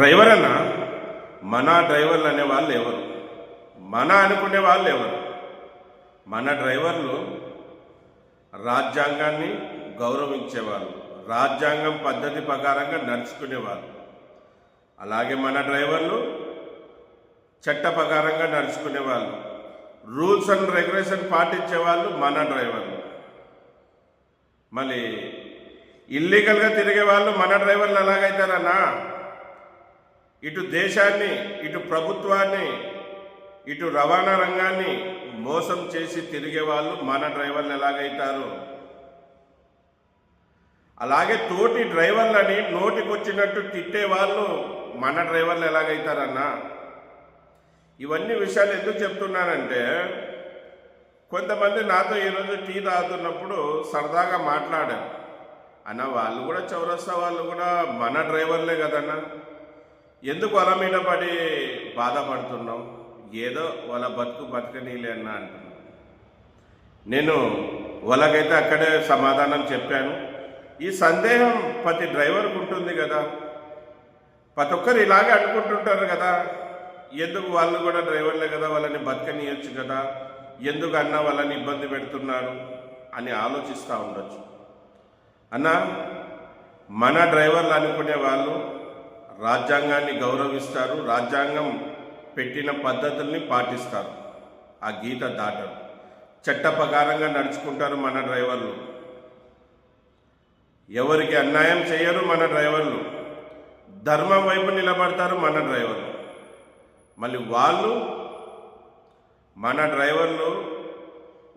Driver అన్నా, మన డ్రైవర్లు అనే వాళ్ళు ఎవరు? మన అనుకునే వాళ్ళు ఎవరు? మన డ్రైవర్లు రాజ్యాంగాన్ని గౌరవించేవాళ్ళు, రాజ్యాంగం పద్ధతి ప్రకారంగా నడుచుకునేవాళ్ళు. అలాగే మన డ్రైవర్లు చట్ట ప్రకారంగా నడుచుకునేవాళ్ళు, రూల్స్ అండ్ రెగ్యులేషన్ పాటించేవాళ్ళు మన డ్రైవర్లు. మళ్ళీ ఇల్లీగల్గా తిరిగే వాళ్ళు మన డ్రైవర్లు ఎలాగైతారన్నా? ఇటు దేశాన్ని, ఇటు ప్రభుత్వాన్ని, ఇటు రవాణా రంగాన్ని మోసం చేసి తిరిగే వాళ్ళు మన డ్రైవర్లు ఎలాగైతారు? అలాగే తోటి డ్రైవర్లని నోటికొచ్చినట్టు తిట్టే వాళ్ళు మన డ్రైవర్లు ఎలాగైతారన్నా? ఇవన్నీ విషయాలు ఎందుకు చెప్తున్నానంటే, కొంతమంది నాతో ఈరోజు టీ తాగుతున్నప్పుడు సరదాగా మాట్లాడారు. అన్న, వాళ్ళు కూడా చౌరస్తా వాళ్ళు కూడా మన డ్రైవర్లే కదన్నా, ఎందుకు వాళ్ళ మీద పడి బాధపడుతున్నావు? ఏదో వాళ్ళ బతుకనీలే అన్న అంటున్నాను. నేను వాళ్ళకైతే అక్కడే సమాధానం చెప్పాను. ఈ సందేహం ప్రతి డ్రైవర్కి ఉంటుంది కదా, ప్రతి ఒక్కరు ఇలాగే అనుకుంటుంటారు కదా, ఎందుకు వాళ్ళు కూడా డ్రైవర్లే కదా, వాళ్ళని బతకనీయచ్చు కదా, ఎందుకు అన్న వాళ్ళని ఇబ్బంది పెడుతున్నారు అని ఆలోచిస్తూ ఉండొచ్చు. అన్న, మన డ్రైవర్లు అనుకునే వాళ్ళు రాజ్యాంగాన్ని గౌరవిస్తారు, రాజ్యాంగం పెట్టిన పద్ధతుల్ని పాటిస్తారు, ఆ గీత దాటరు, చట్ట ప్రకారంగా నడుచుకుంటారు మన డ్రైవర్లు. ఎవరికి అన్యాయం చేయరు మన డ్రైవర్లు, ధర్మం వైపు నిలబడతారు మన డ్రైవర్లు. మళ్ళీ వాళ్ళు మన డ్రైవర్లు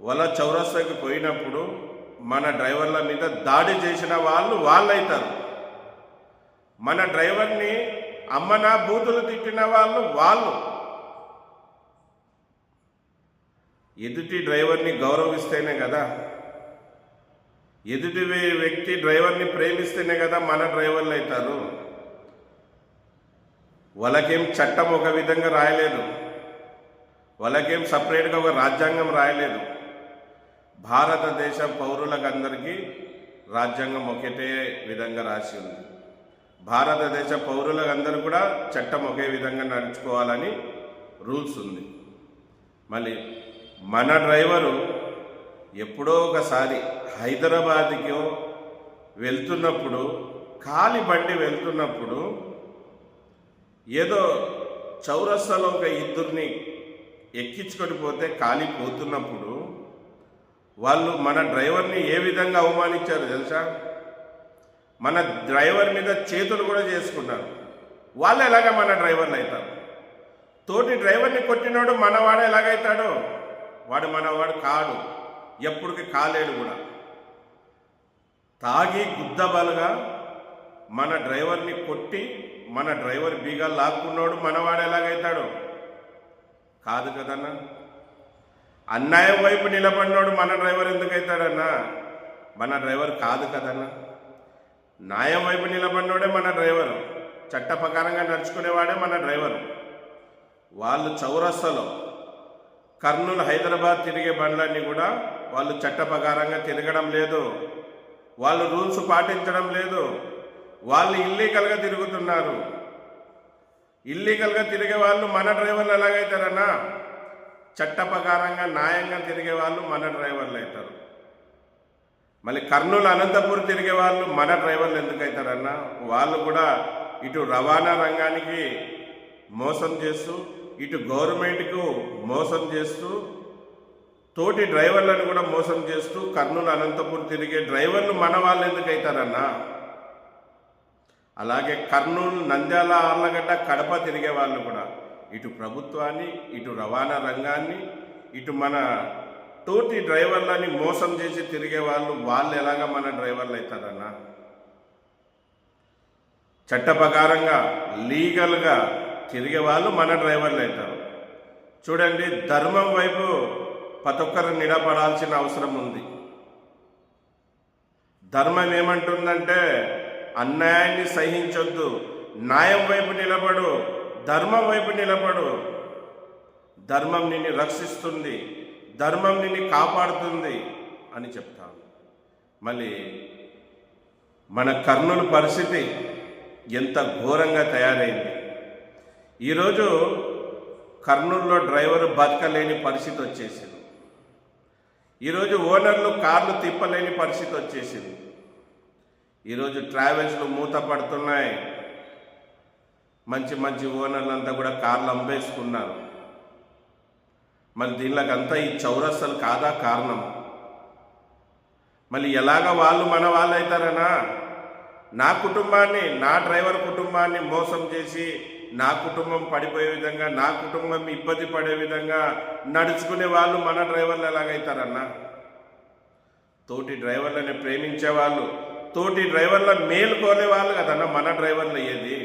వాళ్ళ చౌరస్తాకి పోయినప్పుడు మన డ్రైవర్ల మీద దాడి చేసిన వాళ్ళు వాళ్ళైతారు. మన డ్రైవర్ని అమ్మనా బూతులు తిట్టిన వాళ్ళు. ఎదుటి డ్రైవర్ని గౌరవిస్తేనే కదా, ఎదుటి వ్యక్తి డ్రైవర్ని ప్రేమిస్తేనే కదా మన డ్రైవర్లు అవుతారు. వాళ్ళకేం చట్టం ఒక విధంగా రాయలేదు, వాళ్ళకేం సపరేట్గా ఒక రాజ్యాంగం రాయలేదు. భారతదేశ పౌరులకు అందరికీ రాజ్యాంగం ఒకటే విధంగా రాసి ఉంది. భారతదేశ పౌరులకు అందరూ కూడా చట్టం ఒకే విధంగా నడుచుకోవాలని రూల్స్ ఉంది. మళ్ళీ మన డ్రైవరు ఎప్పుడో ఒకసారి హైదరాబాద్కి వెళ్తున్నప్పుడు, ఖాళీ బండి వెళ్తున్నప్పుడు, ఏదో చౌరస్తాలో ఒక ఇద్దరిని ఎక్కించుకొని పోతే కాలిపోతున్నప్పుడు వాళ్ళు మన డ్రైవర్ని ఏ విధంగా అవమానించారు తెలుసా? మన డ్రైవర్ మీద చేతులు కూడా చేసుకున్నారు. వాళ్ళు ఎలాగ మన డ్రైవర్లు అవుతారు? తోటి డ్రైవర్ని కొట్టినోడు మనవాడు ఎలాగైతాడు? వాడు మనవాడు కాడు, ఎప్పటికి కాలేడు కూడా. తాగి గుద్దబలుగా మన డ్రైవర్ని కొట్టి మన డ్రైవర్ బీగాలు లాక్కున్నాడు మనవాడు ఎలాగైతాడు? కాదు కదన్నా. అన్యాయం వైపు నిలబడినోడు మన డ్రైవర్ ఎందుకు అవుతాడన్నా? మన డ్రైవర్ కాదు కదన్నా. న్యాయం వైపు నిలబడినోడే మన డ్రైవరు, చట్ట ప్రకారంగా నడుచుకునేవాడే మన డ్రైవరు. వాళ్ళు చౌరస్తాలో కర్నూలు, హైదరాబాద్ తిరిగే బండ్లన్నీ కూడా వాళ్ళు చట్ట ప్రకారంగా తిరగడం లేదు, వాళ్ళు రూల్స్ పాటించడం లేదు, వాళ్ళు ఇల్లీగల్గా తిరుగుతున్నారు. ఇల్లీగల్గా తిరిగే వాళ్ళు మన డ్రైవర్లు ఎలాగైతారన్నా? చట్ట ప్రకారంగా న్యాయంగా తిరిగే వాళ్ళు మన డ్రైవర్లు అవుతారు. మళ్ళీ కర్నూలు, అనంతపూర్ తిరిగే వాళ్ళు మన డ్రైవర్లు ఎందుకు అవుతారన్నా? వాళ్ళు కూడా ఇటు రవాణా రంగానికి మోసం చేస్తూ, ఇటు గవర్నమెంట్కు మోసం చేస్తూ, తోటి డ్రైవర్లను కూడా మోసం చేస్తూ కర్నూలు, అనంతపూర్ తిరిగే డ్రైవర్లు మన వాళ్ళు ఎందుకు అవుతారన్నా? అలాగే కర్నూలు, నంద్యాల, ఆర్లగడ్డ, కడప తిరిగే వాళ్ళు కూడా ఇటు ప్రభుత్వాన్ని, ఇటు రవాణా రంగాన్ని, ఇటు మన తోటి డ్రైవర్లని మోసం చేసి తిరిగే వాళ్ళు ఎలాగా మన డ్రైవర్లు అవుతారన్నా? చట్ట ప్రకారంగా లీగల్గా తిరిగే వాళ్ళు మన డ్రైవర్లు అవుతారు. చూడండి, ధర్మం వైపు ప్రతి ఒక్కరు నిలబడాల్సిన అవసరం ఉంది. ధర్మం ఏమంటుందంటే, అన్యాయాన్ని సహించొద్దు, న్యాయం వైపు నిలబడు, ధర్మం వైపు నిలబడు. ధర్మం నిన్ను రక్షిస్తుంది, ధర్మం నిన్ను కాపాడుతుంది అని చెప్తాను. మళ్ళీ మన కర్నూలు పరిస్థితి ఎంత ఘోరంగా తయారైంది. ఈరోజు కర్నూలులో డ్రైవర్ బతకలేని పరిస్థితి వచ్చేసింది. ఈరోజు ఓనర్లు కార్లు తిప్పలేని పరిస్థితి వచ్చేసింది. ఈరోజు ట్రావెల్స్లు మూత పడుతున్నాయి. మంచి మంచి ఓనర్లంతా కూడా కార్లు అమ్మేసుకున్నారు. మళ్ళీ దీనికంతా ఈ చౌరస్తలు కాదా కారణం? మళ్ళీ ఎలాగ వాళ్ళు మన వాళ్ళు అవుతారనా? నా కుటుంబాన్ని, నా డ్రైవర్ కుటుంబాన్ని మోసం చేసి నా కుటుంబం పడిపోయే విధంగా, నా కుటుంబం ఇబ్బంది పడే విధంగా నడుచుకునే వాళ్ళు మన డ్రైవర్లు ఎలాగైతారన్నా? తోటి డ్రైవర్లని ప్రేమించే వాళ్ళు, తోటి డ్రైవర్ల మేలు కోరే వాళ్ళు కదన్నా మన డ్రైవర్లు అయ్యేది.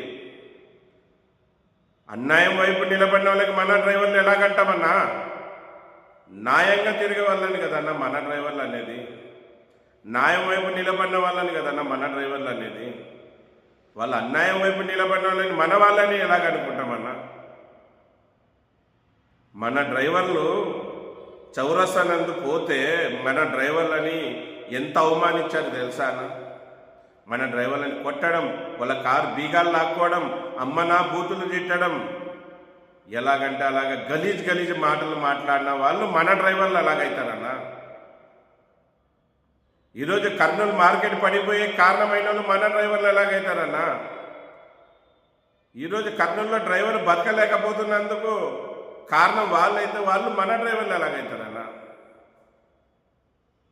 అన్యాయం వైపు నిలబడిన వాళ్ళకి మన డ్రైవర్లు ఎలాగంటామన్నా? న్యాయంగా తిరిగే వాళ్ళని కదన్నా మన డ్రైవర్లు అనేది. న్యాయం వైపు నిలబడిన వాళ్ళని కదన్నా మన డ్రైవర్లు అనేది. వాళ్ళు అన్యాయం వైపు నిలబడిన వాళ్ళని మన వాళ్ళని ఎలాగనుకుంటామన్నా? మన డ్రైవర్లు చౌరస్తానందు పోతే మన డ్రైవర్లని ఎంత అవమానించారు తెలుసా అన్న? మన డ్రైవర్లని కొట్టడం, వాళ్ళ కారు బీగాలు లాక్కోవడం, అమ్మనా బూతులు తిట్టడం, ఎలాగంటే అలాగ గలీజ్ మాటలు మాట్లాడిన వాళ్ళు మన డ్రైవర్లు అలాగైతారన్నా? ఈరోజు కర్నూలు మార్కెట్ పడిపోయే కారణమైన వాళ్ళు మన డ్రైవర్లు ఎలాగైతారన్నా? ఈరోజు కర్నూలులో డ్రైవర్ బతకలేకపోతున్నందుకు కారణం వాళ్ళైతే వాళ్ళు మన డ్రైవర్లు ఎలాగైతారన్నా?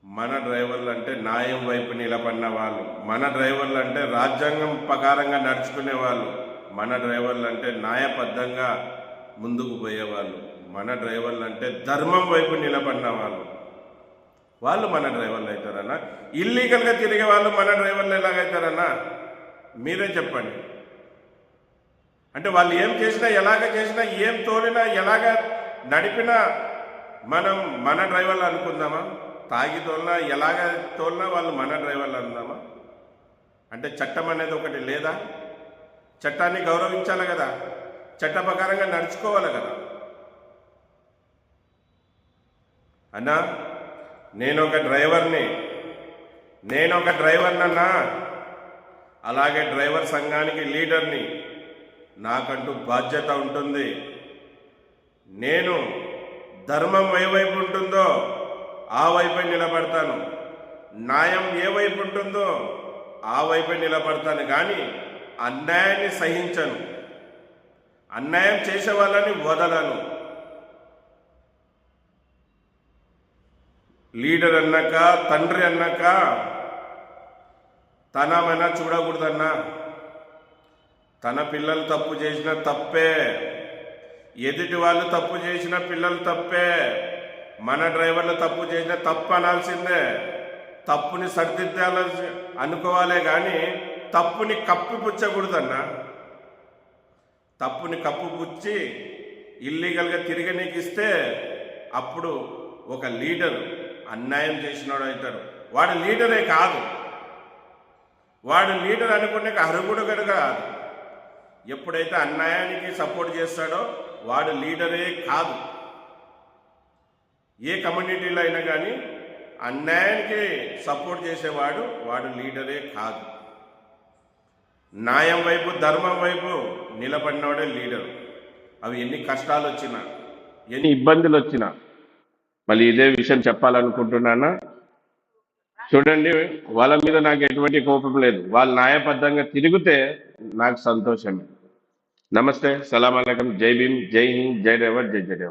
మన డ్రైవర్లు అంటే న్యాయం వైపు నిలబడిన వాళ్ళు, మన డ్రైవర్లు అంటే రాజ్యాంగం ప్రకారంగా నడుచుకునే వాళ్ళు, మన డ్రైవర్లు అంటే న్యాయబద్ధంగా ముందుకు పోయేవాళ్ళు, మన డ్రైవర్లు అంటే ధర్మం వైపు నిలబడిన వాళ్ళు మన డ్రైవర్లు అవుతారన్నా? ఇల్లీగల్గా తిరిగే వాళ్ళు మన డ్రైవర్లు ఎలాగైతారన్నా? మీరే చెప్పండి. అంటే వాళ్ళు ఏం చేసినా, ఎలాగ చేసినా, ఏం తోలినా, ఎలాగ నడిపినా మనం మన డ్రైవర్లు అనుకుందామా? తాగి తోలినా, ఎలాగ తోలినా వాళ్ళు మన డ్రైవర్లు అందామా? అంటే చట్టం అనేది ఒకటి లేదా? చట్టాన్ని గౌరవించాలి కదా, చట్ట ప్రకారంగా నడుచుకోవాలి కదా అన్నా. నేను ఒక డ్రైవర్నన్నా, అలాగే డ్రైవర్ సంఘానికి లీడర్ని. నాకంటూ బాధ్యత ఉంటుంది. నేను ధర్మం ఏ వైపు ఉంటుందో ఆ వైపే నిలబడతాను, న్యాయం ఏ వైపు ఉంటుందో ఆ వైపే నిలబడతాను, కానీ అన్యాయాన్ని సహించను, అన్యాయం చేసే వాళ్ళని వదలను. లీడర్ అన్నాక, తండ్రి అన్నాక తనమైనా చూడకూడదన్నా. తన పిల్లలు తప్పు చేసిన తప్పే, ఎదుటి వాళ్ళు తప్పు చేసిన పిల్లలు తప్పే, మన డ్రైవర్లు తప్పు చేసిన తప్పు అనాల్సిందే. తప్పుని సరిదిద్దాలని అనుకోవాలే కానీ తప్పుని కప్పిపుచ్చకూడదన్నా. తప్పుని కప్పుపుచ్చి ఇల్లీగల్గా తిరగనీకి ఇస్తే అప్పుడు ఒక లీడర్ అన్యాయం చేసినాడు అవుతాడు. వాడు లీడరే కాదు, వాడు లీడర్ అనుకునే అర్హుడు కనుక కాదు. ఎప్పుడైతే అన్యాయానికి సపోర్ట్ చేస్తాడో వాడు లీడరే కాదు. ఏ కమ్యూనిటీలో అయినా కానీ అన్యాయానికి సపోర్ట్ చేసేవాడు వాడు లీడరే కాదు. న్యాయం వైపు, ధర్మం వైపు నిలబడినవాడే లీడరు. అవి ఎన్ని కష్టాలు వచ్చినా, ఎన్ని ఇబ్బందులు వచ్చినా మళ్ళీ ఇదే విషయం చెప్పాలనుకుంటున్నానా. చూడండి, వాళ్ళ మీద నాకు ఎటువంటి కోపం లేదు. వాళ్ళు న్యాయబద్ధంగా తిరిగితే నాకు సంతోషమే. నమస్తే, సలాం అలైకుం, జై భీమ్, జై హింద్, జై డ్రైవర్, జై జై డ్రైవర్.